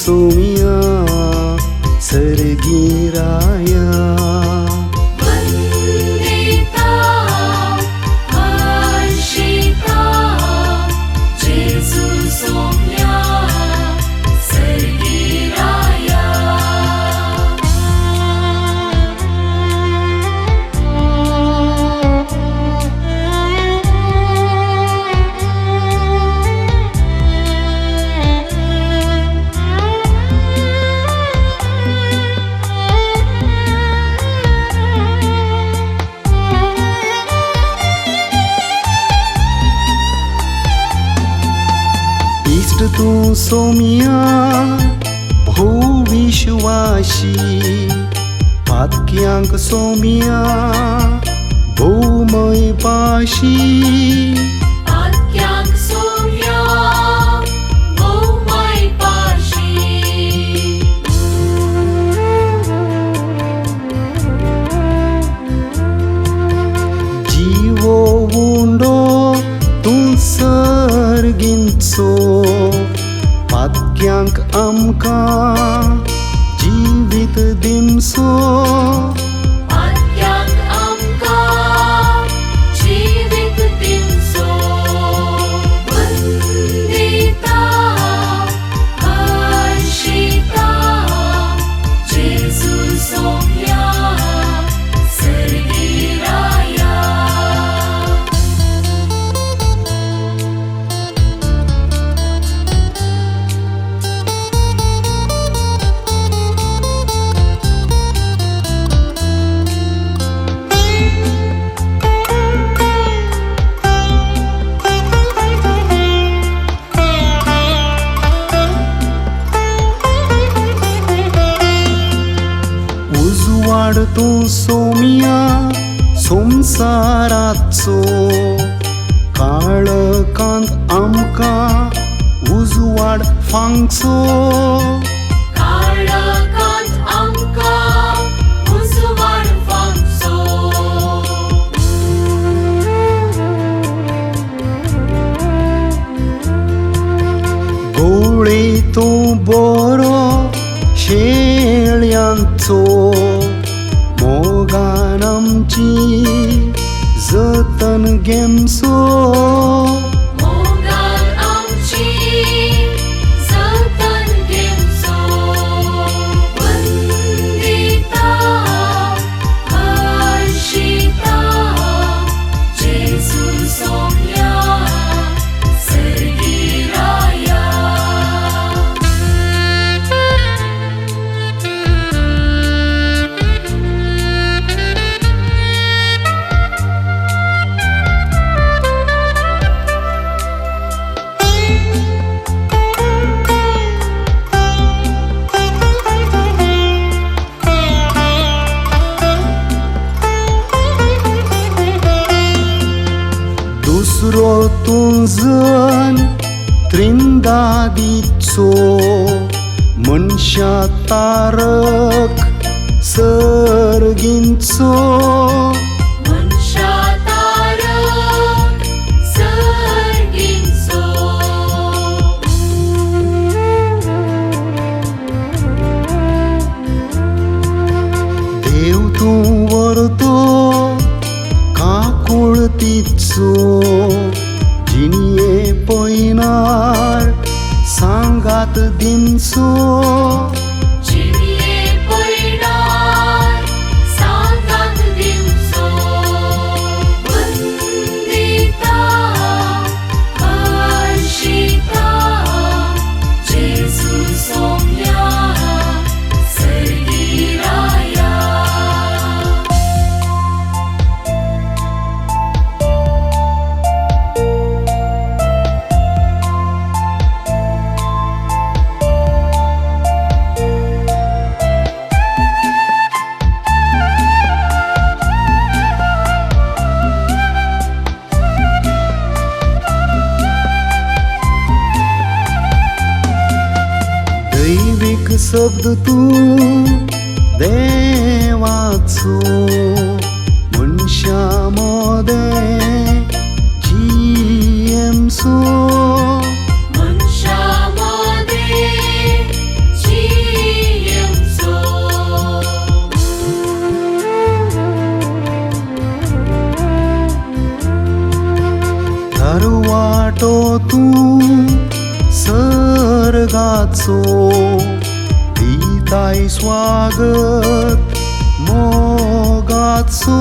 सोमिया सर्गी राया वंदिता हर्षिता जेसु सोम्या सर्गी राया इष्ट तू सोमिया भोविश्वासी पातक्यांक सोमिया भौमय पाशी आत्यांक सोम्या भौमय पाशी जीवो उंडो तू सर्गिंचो पातक्यांक आमकां जीवित दिमसो आत्यांक आमकां जीवित दिमसो वंदिता हर्षिता जेसु सोम्या सर्गी राया उजवाड तू सोमिया संसाराचो काळकांत आमकां उजवाड फांगचो काळकांत आमकां उजवाड फांगचो गोळे तो बरो शेळ्यांचो मोगान आमची जतन घेमसो मोगान आमची जतन घेमचो वंदिता हर्षिता जेसु सोम्या सर्गी राया दुसरो तुझन त्रिंदादीचो मनशा तारक सर्गिंचो मनशा तारक सर्गिंचो देव तू वरतो काकुळतीचो जिनिये पयनार सांगात दिनसो जिनिये पयनार सांगात दिमचो वंदिता हर्षिता जेसु सोम्या सर्गी राया दैविक शब्द तू देवाचो मनशा मोदे जीएमसो मनशा मोदे तू सर्गाचो दिताय स्वागत मोगाचो